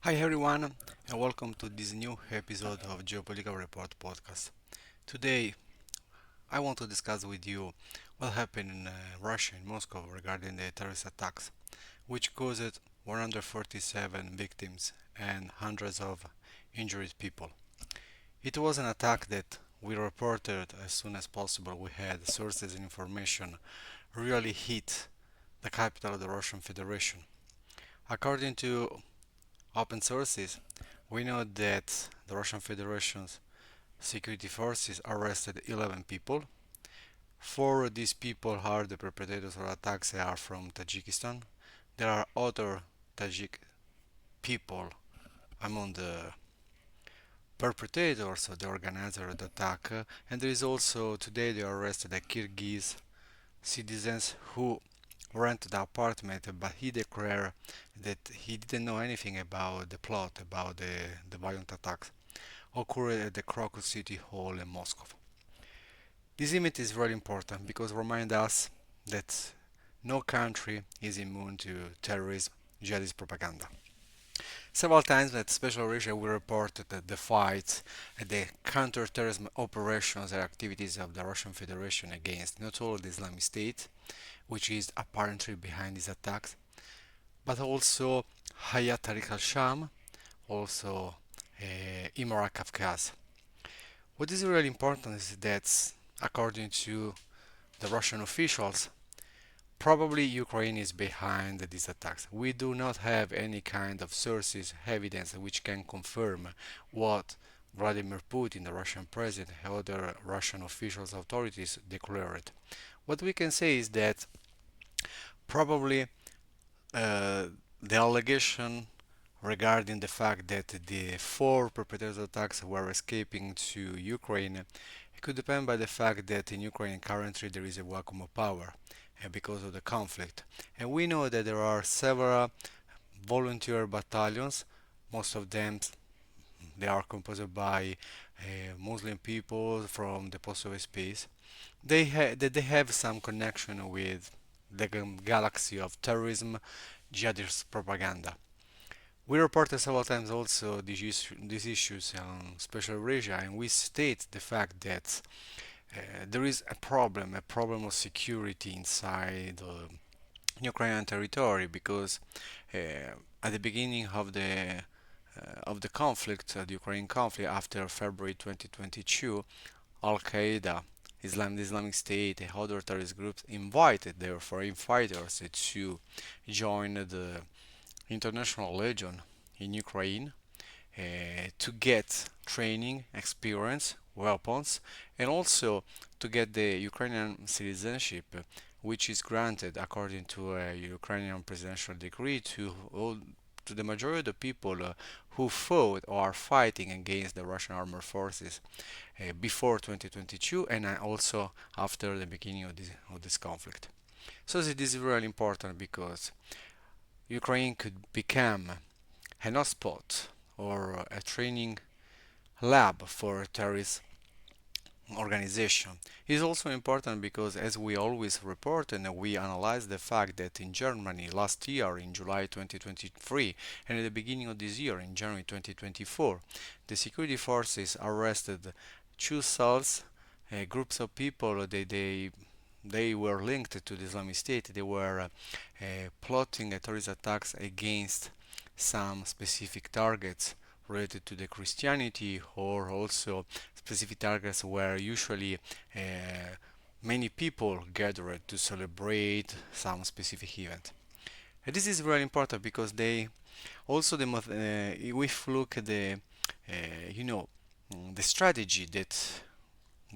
Hi everyone, and welcome to this new episode of Geopolitical Report podcast. Today, I want to discuss with you what happened in Russia and Moscow regarding the terrorist attacks, which caused 147 victims and hundreds of injured people. It was an attack that we reported as soon as possible. We had sources and information really hit the capital of the Russian Federation. According to open sources, we know that the Russian Federation's security forces arrested 11 people. Four of these people are the perpetrators of attacks. They are from Tajikistan. There are other Tajik people among the perpetrators or the organizer of the attack. And there is also today they arrested a Kyrgyz citizens who rented the apartment, but he declared that he didn't know anything about the plot, about the violent attacks occurred at the Crocus City Hall in Moscow. This image is very important because it reminds us that no country is immune to terrorism, jihadist propaganda. Several times at SpecialEurasia we reported that the fights and the counter-terrorism operations and activities of the Russian Federation against not only the Islamic State, which is apparently behind these attacks, but also Hayat Tariq al-Sham, also Imara Kafkaz. What is really important is that, according to the Russian officials, probably Ukraine is behind these attacks. We do not have any kind of sources, evidence which can confirm what Vladimir Putin, the Russian president, and other Russian officials, authorities declared. What we can say is that probably the allegation regarding the fact that the four perpetrators of attacks were escaping to Ukraine, it could depend by the fact that in Ukraine currently there is a vacuum of power because of the conflict. And we know that there are several volunteer battalions, most of them they are composed by Muslim people from the post-Soviet space. They have some connection with the galaxy of terrorism, jihadist propaganda. We reported several times also these issues on SpecialEurasia, and we state the fact that there is a problem of security inside Ukrainian territory because at the beginning of the conflict, the Ukrainian conflict after February 2022, Al Qaeda, the Islamic State, and other terrorist groups invited their foreign fighters to join the International Legion in Ukraine to get training, experience, weapons, and also to get the Ukrainian citizenship, which is granted according to a Ukrainian presidential decree to all to the majority of the people who fought or are fighting against the Russian armed forces before 2022 and also after the beginning of this conflict. So this is really important because Ukraine could become an hotspot or a training lab for terrorist organization. It is also important because as we always report and we analyze the fact that in Germany last year in July 2023 and at the beginning of this year in January 2024 the security forces arrested two cells, groups of people they were linked to the Islamic State. They were plotting terrorist attacks against some specific targets related to the Christianity or also specific targets where usually many people gathered to celebrate some specific event. And this is very important because they also if we look at the you know the strategy that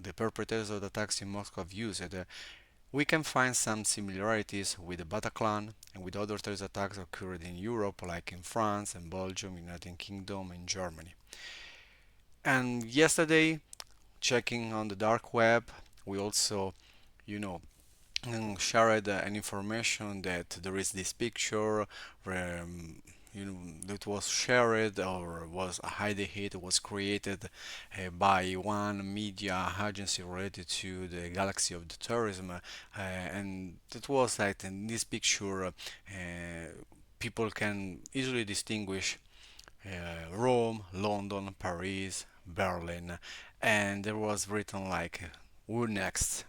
the perpetrators of the attacks in Moscow have used, we can find some similarities with the Bataclan and with other terrorist attacks occurred in Europe, like in France and Belgium, United Kingdom, and Germany. And yesterday, checking on the dark web, we also, you know, shared an information that there is this picture where that was shared or was a hidden hit was created by one media agency related to the galaxy of the terrorism and it was like in this picture people can easily distinguish Rome, London, Paris, Berlin, and there was written like who next.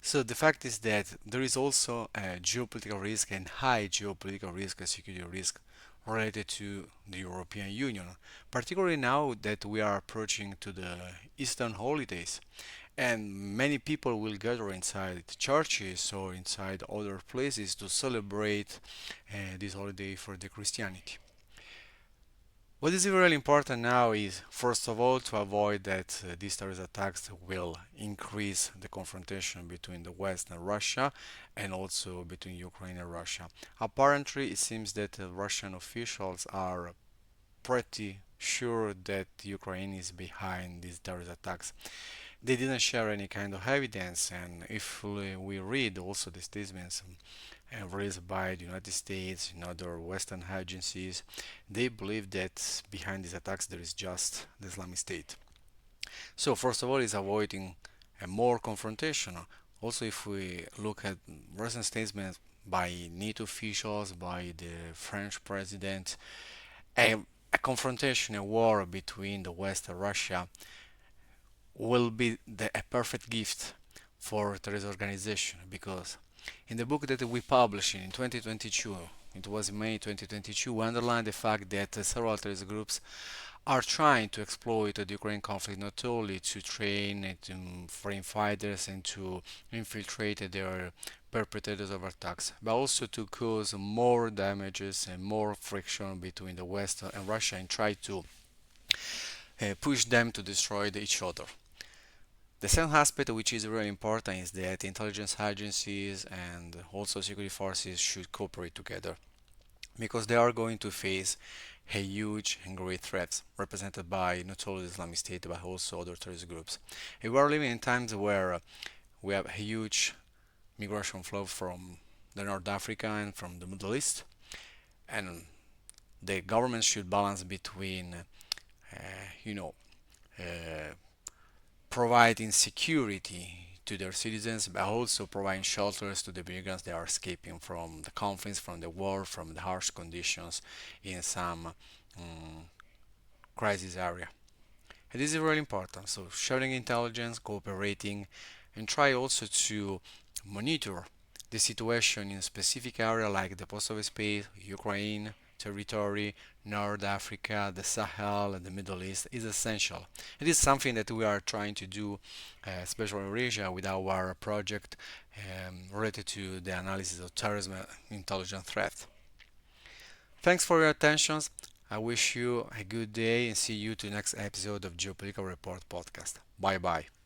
So the fact is that there is also a geopolitical risk and high geopolitical risk and security risk related to the European Union, particularly now that we are approaching to the Eastern holidays and many people will gather inside churches or inside other places to celebrate this holiday for the Christianity. What is really important now is, first of all, to avoid that these terrorist attacks will increase the confrontation between the West and Russia and also between Ukraine and Russia. Apparently, it seems that Russian officials are pretty sure that Ukraine is behind these terrorist attacks. They didn't share any kind of evidence, and if we read also the statements released by the United States and other Western agencies, they believe that behind these attacks there is just the Islamic State. So first of all, is avoiding a more confrontation. Also, if we look at recent statements by NATO officials, by the French president, a, a confrontation, a war between the West and Russia will be a perfect gift for terrorist organization because in the book that we published in 2022, it was May 2022, we underlined the fact that several terrorist groups are trying to exploit the Ukraine conflict not only to train foreign fighters and to infiltrate their perpetrators of attacks, but also to cause more damages and more friction between the West and Russia and try to push them to destroy each other. The second aspect, which is really important, is that intelligence agencies and also security forces should cooperate together because they are going to face a huge and great threats represented by not only the Islamic State but also other terrorist groups. And we are living in times where we have a huge migration flow from the North Africa and from the Middle East, and the government should balance between, you know, uh, providing security to their citizens, but also providing shelters to the migrants that are escaping from the conflicts, from the war, from the harsh conditions in some crisis area. And this is really important. So sharing intelligence, cooperating, and try also to monitor the situation in a specific area like the post-Soviet space, Ukraine, territory, North Africa, the Sahel, and the Middle East is essential. It is something that we are trying to do, SpecialEurasia, with our project related to the analysis of terrorism intelligence threat. Thanks for your attention. I wish you a good day and see you to the next episode of Geopolitical Report podcast. Bye bye.